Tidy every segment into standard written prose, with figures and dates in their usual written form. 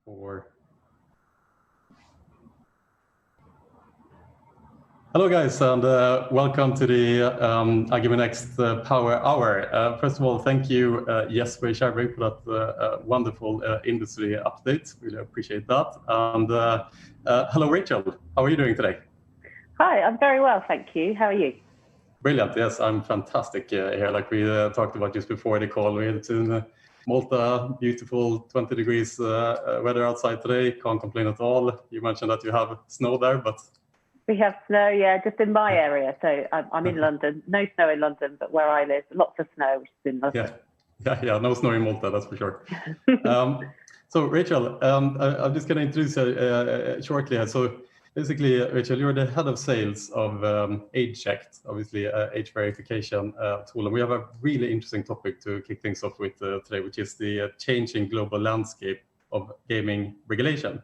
Or hello, guys, and welcome to the iGaming Next Power Hour. First of all, thank you, Jesper Kärrbrink, for that wonderful industry update. Really appreciate that. And hello, Rachel. How are you doing today? Hi, I'm very well, thank you. How are you? Brilliant. Yes, I'm fantastic here. Like we talked about just before the call, it's in Malta, beautiful 20 degrees weather outside today. Can't complain at all. You mentioned that you have snow there, but we have snow, yeah, just in my area. So I'm in London. No snow in London, but where I live, lots of snow, which has been lovely. Yeah, no snow in Malta, that's for sure. So Rachel, I'm just going to introduce you shortly. So basically, Rachel, you're the head of sales of AgeChecked, obviously age verification tool. And we have a really interesting topic to kick things off with today, which is the changing global landscape of gaming regulation.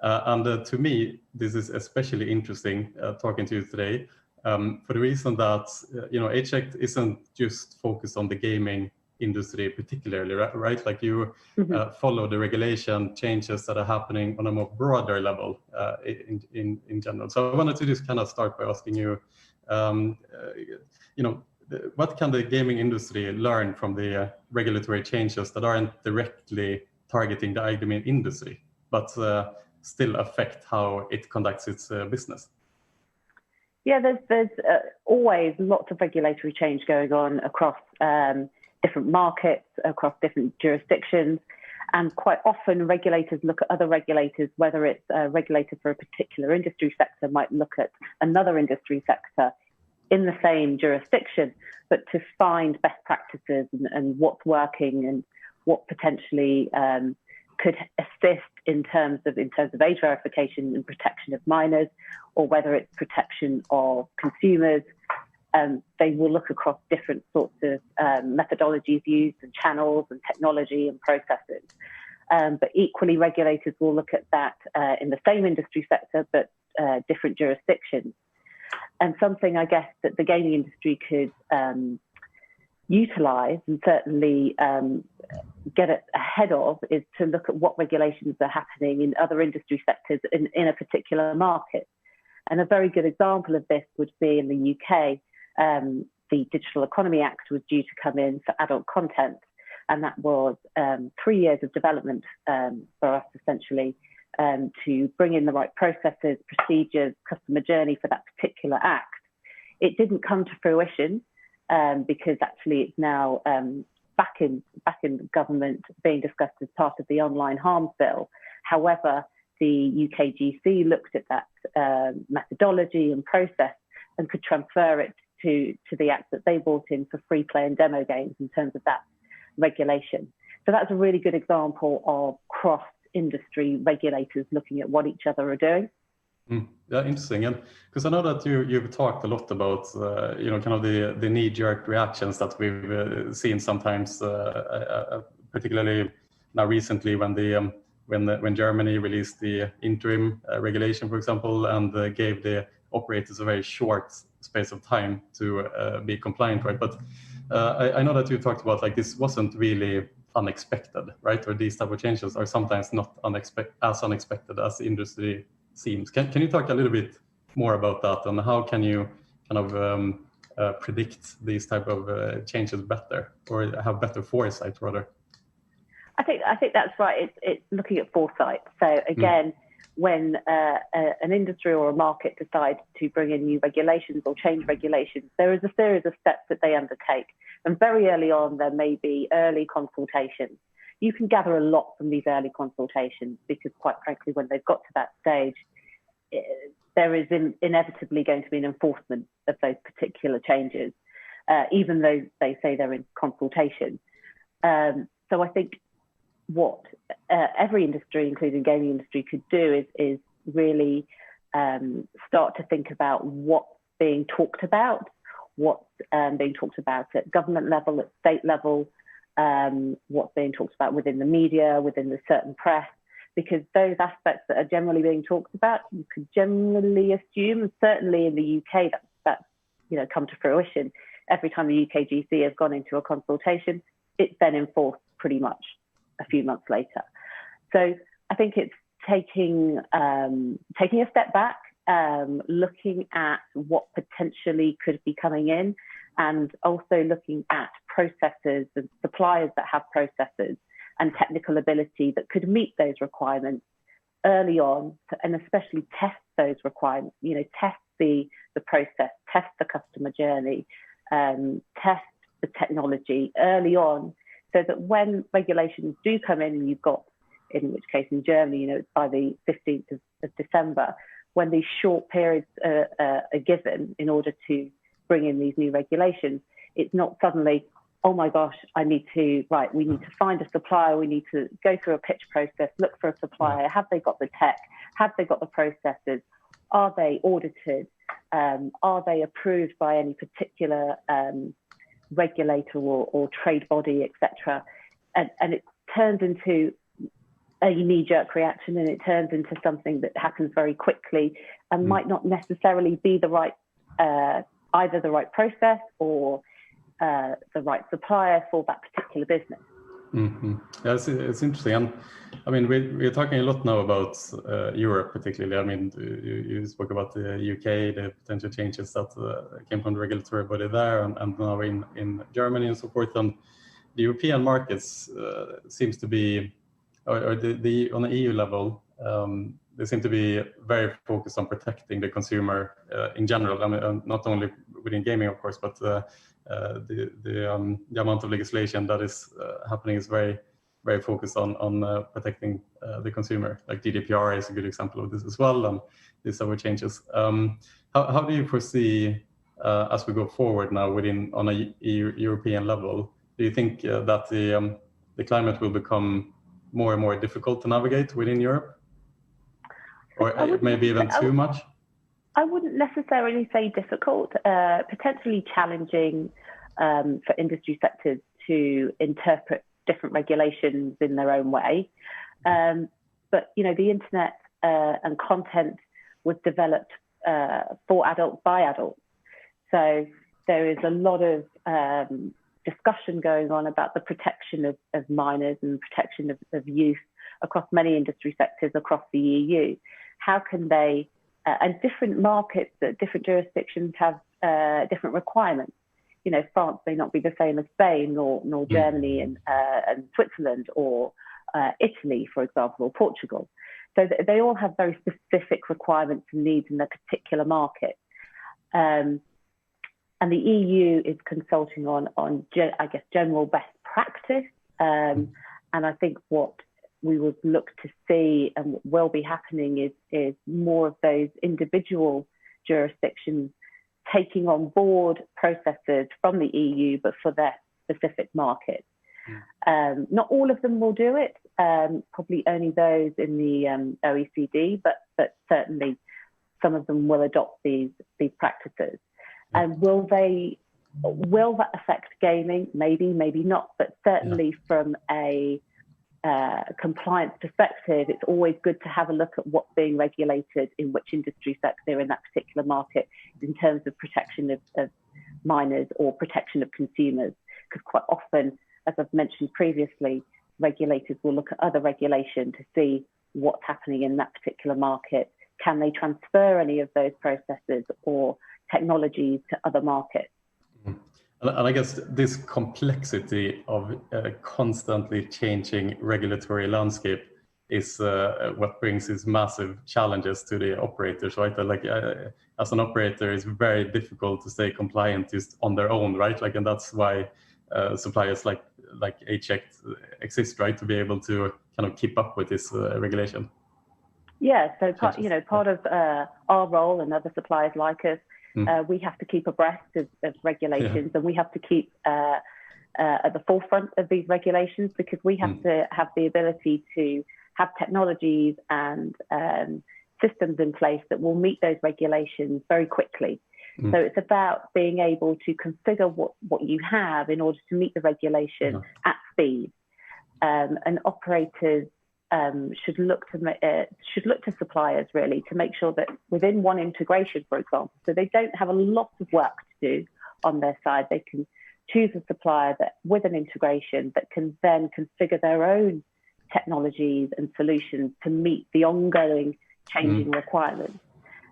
And to me, this is especially interesting talking to you today for the reason that AgeChecked isn't just focused on the gaming industry particularly, right? Like you follow the regulation changes that are happening on a more broader level in general. So I wanted to just kind of start by asking you, what can the gaming industry learn from the regulatory changes that aren't directly targeting the iGaming industry, but still affect how it conducts its business? Yeah, there's always lots of regulatory change going on across different markets, across different jurisdictions. And quite often regulators look at other regulators, whether it's a regulator for a particular industry sector might look at another industry sector in the same jurisdiction, but to find best practices and what's working and what potentially could assist in terms of age verification and protection of minors, or whether it's protection of consumers. They will look across different sorts of methodologies used and channels and technology and processes. But equally, regulators will look at that in the same industry sector, but different jurisdictions. And something, I guess, that the gaming industry could utilize and certainly get ahead of is to look at what regulations are happening in other industry sectors in a particular market. And a very good example of this would be in the UK. The Digital Economy Act was due to come in for adult content, and that was 3 years of development for us, essentially, to bring in the right processes, procedures, customer journey for that particular act. It didn't come to fruition because actually it's now back in government being discussed as part of the Online Harms Bill. However, the UKGC looked at that methodology and process and could transfer it to the act that they brought in for free play and demo games in terms of that regulation. So that's a really good example of cross-industry regulators looking at what each other are doing. Yeah, interesting. And because I know that you've talked a lot about kind of the knee-jerk reactions that we've seen sometimes, particularly now recently when Germany released the interim regulation, for example, and gave the operators a very short space of time to be compliant, right? But I know that you talked about like this wasn't really unexpected, right? Or these type of changes are sometimes not as unexpected as the industry seems. Can you talk a little bit more about that, and how can you kind of predict these type of changes better, or have better foresight rather? I think that's right. It's looking at foresight. So again, when an industry or a market decides to bring in new regulations or change regulations, there is a series of steps that they undertake. And very early on, there may be early consultations. You can gather a lot from these early consultations because, quite frankly, when they've got to that stage, there is inevitably going to be an enforcement of those particular changes, even though they say they're in consultation. So I think what every industry, including gaming industry, could do is really start to think about what's being talked about, what's being talked about at government level, at state level, what's being talked about within the media, within the certain press, because those aspects that are generally being talked about, you could generally assume, and certainly in the UK, that's come to fruition. Every time the UKGC has gone into a consultation, it's then enforced pretty much a few months later. So I think it's taking a step back, looking at what potentially could be coming in, and also looking at processes and suppliers that have processes and technical ability that could meet those requirements early on, and especially test those requirements. Test the process, test the customer journey, test the technology early on, so that when regulations do come in, and you've got, in which case in Germany, it's by the 15th of December, when these short periods are given in order to bring in these new regulations, it's not suddenly, oh my gosh, we need to find a supplier, we need to go through a pitch process, look for a supplier, have they got the tech, have they got the processes, are they audited, are they approved by any particular regulator or trade body, etc. And it turns into a knee-jerk reaction, and it turns into something that happens very quickly and might not necessarily be the right, either the right process or the right supplier for that particular business. Mm-hmm. Yeah, it's interesting. And I mean, we're talking a lot now about Europe, particularly. I mean, you spoke about the UK, the potential changes that came from the regulatory body there, and now in Germany and so forth. And the European markets seems to be, or the on the EU level, they seem to be very focused on protecting the consumer in general. I mean, not only within gaming, of course, but the amount of legislation that is happening is very, very focused on protecting the consumer. Like GDPR is a good example of this as well, and these other changes. How do you foresee as we go forward now on a European level? Do you think that the climate will become more and more difficult to navigate within Europe, or maybe even too much? I wouldn't necessarily say difficult, potentially challenging for industry sectors to interpret different regulations in their own way. But, the internet and content was developed for adults by adults. So there is a lot of discussion going on about the protection of minors and protection of youth across many industry sectors across the EU. How can they, and different markets, different jurisdictions have different requirements. France may not be the same as Spain, nor Germany and Switzerland, or Italy, for example, or Portugal. So they all have very specific requirements and needs in their particular market. And the EU is consulting on general best practice. And I think what we would look to see and what will be happening is more of those individual jurisdictions taking on board processes from the EU, but for their specific market. Not all of them will do it, probably only those in the OECD, but certainly some of them will adopt these practices. And will that affect gaming? Maybe, maybe not, but certainly from a compliance perspective, it's always good to have a look at what's being regulated in which industry sector in that particular market in terms of protection of minors or protection of consumers. Because quite often, as I've mentioned previously, regulators will look at other regulation to see what's happening in that particular market. Can they transfer any of those processes or technologies to other markets? And I guess this complexity of constantly changing regulatory landscape is what brings these massive challenges to the operators, right? As an operator, it's very difficult to stay compliant just on their own, right? And that's why suppliers like AgeChecked exist, right? To be able to kind of keep up with this regulation. Yeah, so part of our role and other suppliers like us, we have to keep abreast of regulations, and we have to keep at the forefront of these regulations, because we have to have the ability to have technologies and systems in place that will meet those regulations very quickly. So it's about being able to configure what you have in order to meet the regulation at speed. And operators should look to suppliers really to make sure that within one integration, for example, so they don't have a lot of work to do on their side. They can choose a supplier that with an integration that can then configure their own technologies and solutions to meet the ongoing changing requirements.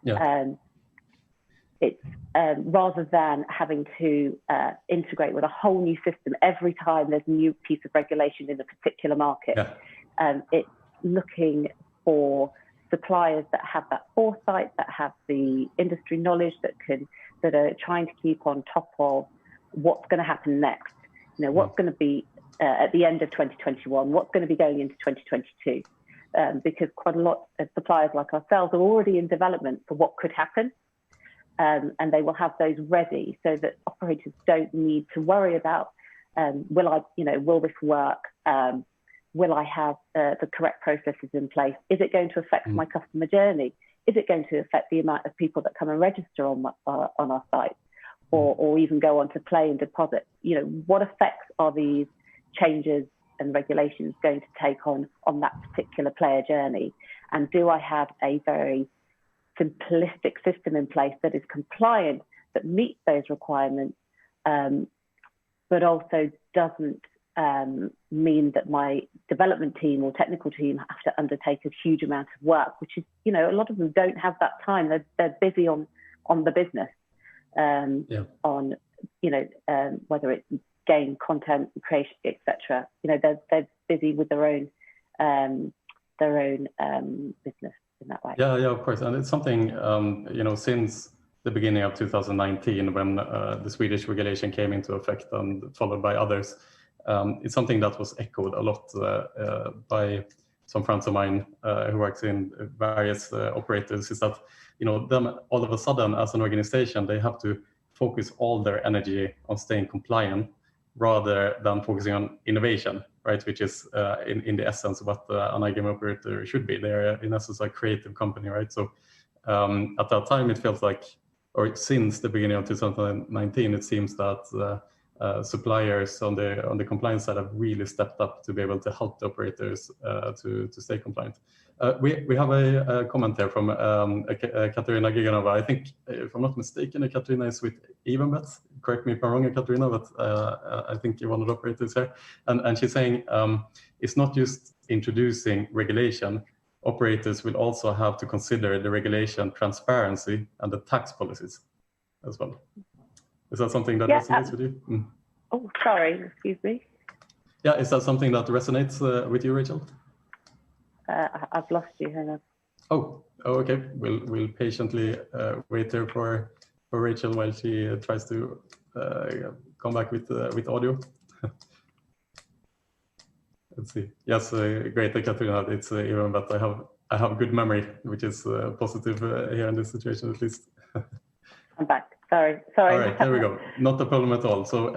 Yeah. It's rather than having to integrate with a whole new system every time there's a new piece of regulation in a particular market. Yeah. It's looking for suppliers that have that foresight, that have the industry knowledge, that are trying to keep on top of what's going to happen next. You know, what's going to be at the end of 2021, what's going to be going into 2022, because quite a lot of suppliers like ourselves are already in development for what could happen. And they will have those ready so that operators don't need to worry about, will this work? Will I have the correct processes in place? Is it going to affect my customer journey? Is it going to affect the amount of people that come and register on our site, or even go on to play and deposit? You know, what effects are these changes and regulations going to take on that particular player journey? And do I have a very simplistic system in place that is compliant, that meets those requirements, but also doesn't mean that my development team or technical team have to undertake a huge amount of work, which is, you know, a lot of them don't have that time. They're busy on the business, on, you know, whether it's game content creation, etc. You know, they're busy with their own business in that way. Yeah, of course. And it's something, you know, since the beginning of 2019, when the Swedish regulation came into effect and followed by others, it's something that was echoed a lot by some friends of mine who works in various operators, is that, you know, them all of a sudden as an organization, they have to focus all their energy on staying compliant rather than focusing on innovation, right? Which is in the essence what an iGaming operator should be. They're in essence a creative company, right? So at that time, it feels like, or since the beginning of 2019, it seems that suppliers on the compliance side have really stepped up to be able to help the operators to stay compliant. We have a comment here from Katarina Giganova. I think, if I'm not mistaken, Katarina is with EvenBet. Correct me if I'm wrong, Katarina, but I think you're one of the operators here. And she's saying it's not just introducing regulation. Operators will also have to consider the regulation transparency and the tax policies as well. Is that something that resonates with you? Oh, sorry, excuse me. Yeah, is that something that resonates with you, Rachel? I've lost you, hang on. Oh, okay. We'll patiently wait there for Rachel while she tries to come back with audio. Let's see. Yes, great, Katarina. It's even that I have good memory, which is positive here in this situation at least. I'm back. Sorry. All right, there we go. Not a problem at all. So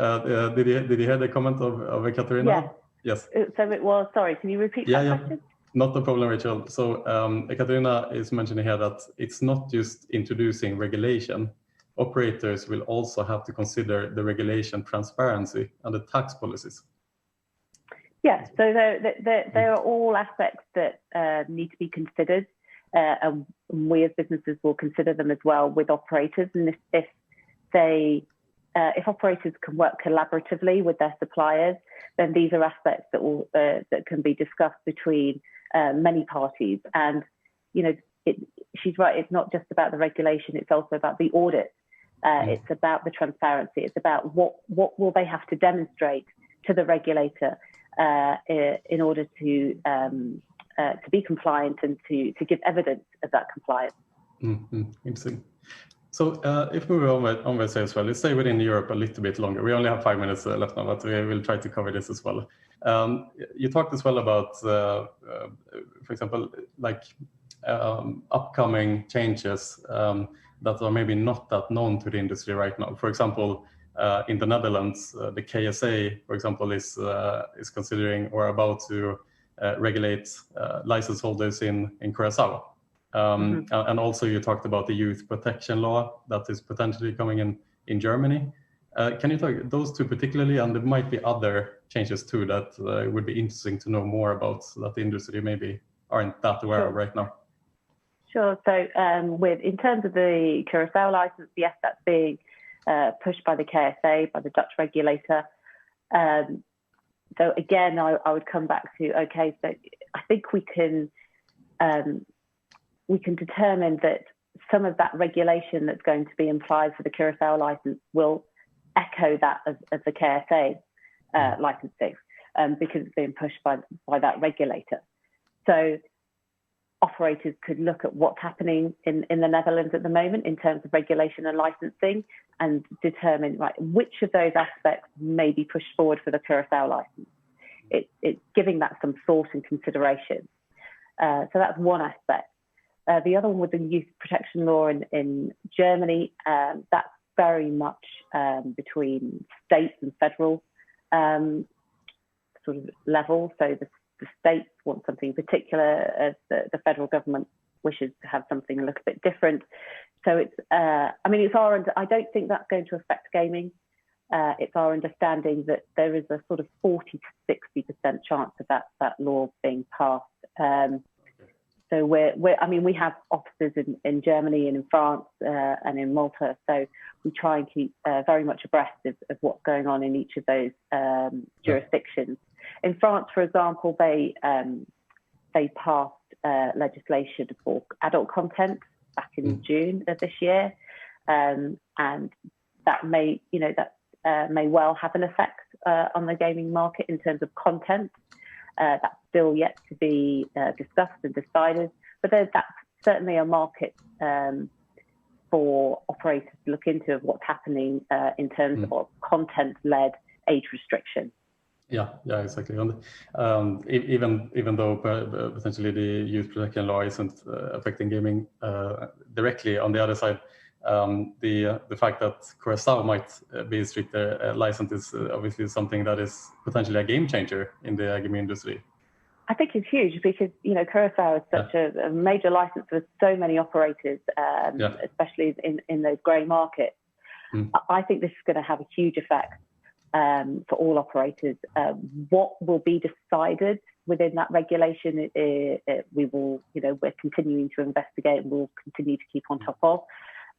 did you hear the comment of Katarina? Yeah. Yes. So it was, sorry, can you repeat that question? Not a problem, Rachel. So Katarina is mentioning here that it's not just introducing regulation. Operators will also have to consider the regulation transparency and the tax policies. Yes, so there are all aspects that need to be considered. And we as businesses will consider them as well with operators. And if operators can work collaboratively with their suppliers, then these are aspects that can be discussed between many parties. And you know, she's right. It's not just about the regulation; it's also about the audit. It's about the transparency. It's about what will they have to demonstrate to the regulator in order to be compliant and to give evidence of that compliance. Interesting. So if we move onwards as well, let's stay within Europe a little bit longer. We only have 5 minutes left now, but we will try to cover this as well. You talked as well about, for example, like upcoming changes that are maybe not that known to the industry right now. For example, in the Netherlands, the KSA, for example, is considering or about to regulate license holders in Curacao. And also you talked about the youth protection law that is potentially coming in Germany. Can you talk those two particularly, and there might be other changes too that would be interesting to know more about that the industry maybe aren't that aware of right now? Sure. So in terms of the Curacao license, yes, that's being pushed by the KSA, by the Dutch regulator. So again, I would come back to, okay, so I think we can determine that some of that regulation that's going to be implied for the Curacao license will echo that of the KSA licensing, because it's being pushed by that regulator. So operators could look at what's happening in the Netherlands at the moment in terms of regulation and licensing, and determine, right, which of those aspects may be pushed forward for the Curacao license. It's giving that some thought and consideration. So that's one aspect. The other one was the youth protection law in Germany. That's very much between state and federal sort of level. So the states want something particular, the federal government wishes to have something a little bit different. So it's, I don't think that's going to affect gaming. It's our understanding that there is a sort of 40 to 60% chance of that law being passed. So we have offices in Germany and in France and in Malta. So we try and keep very much abreast of what's going on in each of those jurisdictions. In France, for example, they passed legislation for adult content back in June of this year, and that may well have an effect on the gaming market in terms of content. That's still yet to be discussed and decided, but that's certainly a market for operators to look into of what's happening in terms of content-led age restriction. Yeah, exactly. Even though potentially the youth protection law isn't affecting gaming directly, on the other side, the fact that Curacao might be stricter license is obviously something that is potentially a game changer in the gaming industry. I think it's huge because, Curacao is such a major license for so many operators, especially in those grey markets. I think this is going to have a huge effect for all operators. What will be decided within that regulation, we're continuing to investigate and we'll continue to keep on top of.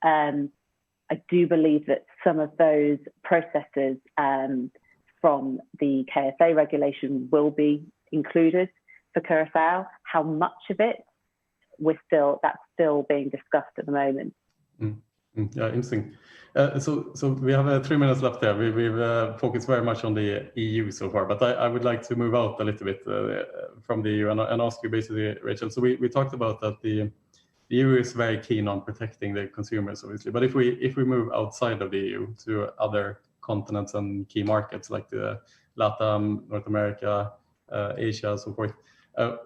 I do believe that some of those processes from the KSA regulation will be included for Curacao. How much of it, that's still being discussed at the moment. Yeah, interesting. So we have 3 minutes left there. We've focused very much on the EU so far, but I would like to move out a little bit from the EU and ask you basically, Rachel. So we talked about that the EU is very keen on protecting the consumers, obviously. But if we move outside of the EU to other continents and key markets like the LATAM, North America, Asia, so forth,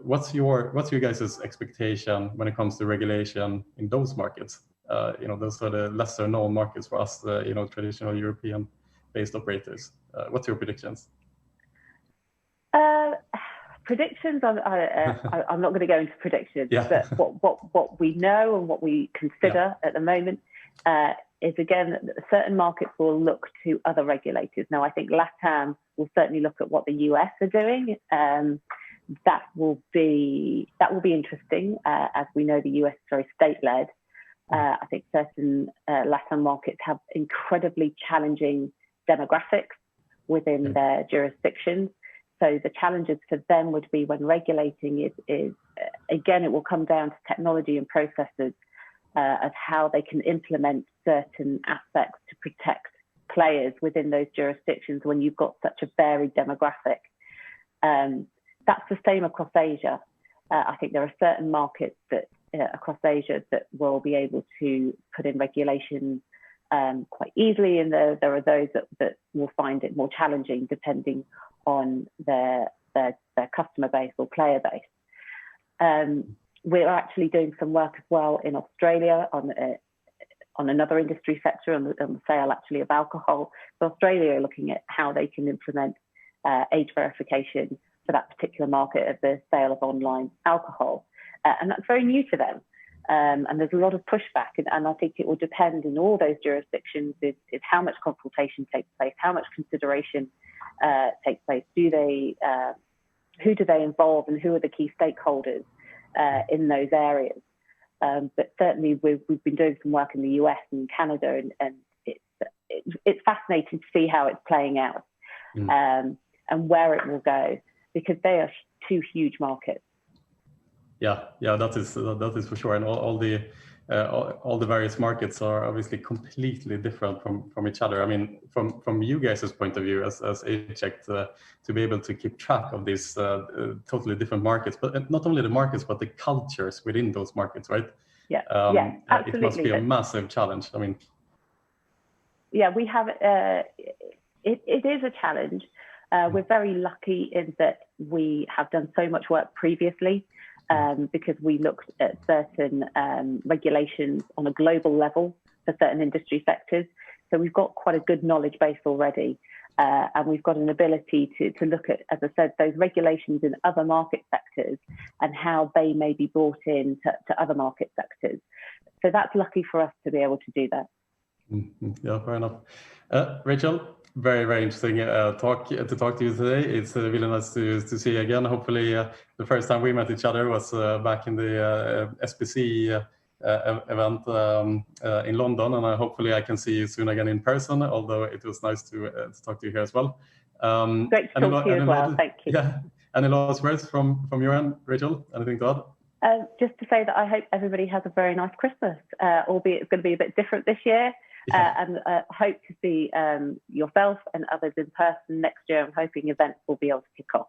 what's your guys' expectation when it comes to regulation in those markets? Those are the lesser known markets for us, traditional European-based operators. What's your predictions? Predictions, I'm not going to go into predictions, but what we know and what we consider at the moment is, again, certain markets will look to other regulators. Now, I think LATAM will certainly look at what the US are doing. That will be interesting. As we know, the US is very state-led. I think certain LATAM markets have incredibly challenging demographics within their jurisdictions. So the challenges for them would be when regulating is again, it will come down to technology and processes of how they can implement certain aspects to protect players within those jurisdictions when you've got such a varied demographic. That's the same across Asia. I think there are certain markets that across Asia that will be able to put in regulations quite easily, and there are those that will find it more challenging depending on their customer base or player base. We're actually doing some work as well in Australia on another industry sector, on the sale actually of alcohol. So Australia are looking at how they can implement age verification for that particular market of the sale of online alcohol. And that's very new to them. And there's a lot of pushback. And I think it will depend in all those jurisdictions is how much consultation takes place, how much consideration takes place. Who do they involve, and who are the key stakeholders in those areas? But certainly we've been doing some work in the US and Canada, and it's fascinating to see how it's playing out. and where it will go, because they are two huge markets. Yeah, that is for sure, and all the various markets are obviously completely different from each other. I mean, from you guys' point of view as AgeChecked, to be able to keep track of these totally different markets, but not only the markets, but the cultures within those markets, right? Yeah, absolutely. It must be a massive challenge. I mean, yeah, we have it is a challenge. We're very lucky in that we have done so much work previously. Because we looked at certain regulations on a global level for certain industry sectors. So we've got quite a good knowledge base already. And we've got an ability to look at, as I said, those regulations in other market sectors and how they may be brought in to other market sectors. So that's lucky for us to be able to do that. Yeah, fair enough. Rachel, very, very interesting to talk to you today. It's really nice to see you again. Hopefully, the first time we met each other was back in the SPC event in London, and hopefully I can see you soon again in person. Although it was nice to talk to you here as well. Great to talk to you as well. Thank you. Yeah. Any last words from your end, Rachel? Anything to add? Just to say that I hope everybody has a very nice Christmas, albeit it's going to be a bit different this year. And hope to see yourself and others in person next year. I'm hoping events will be able to kick off.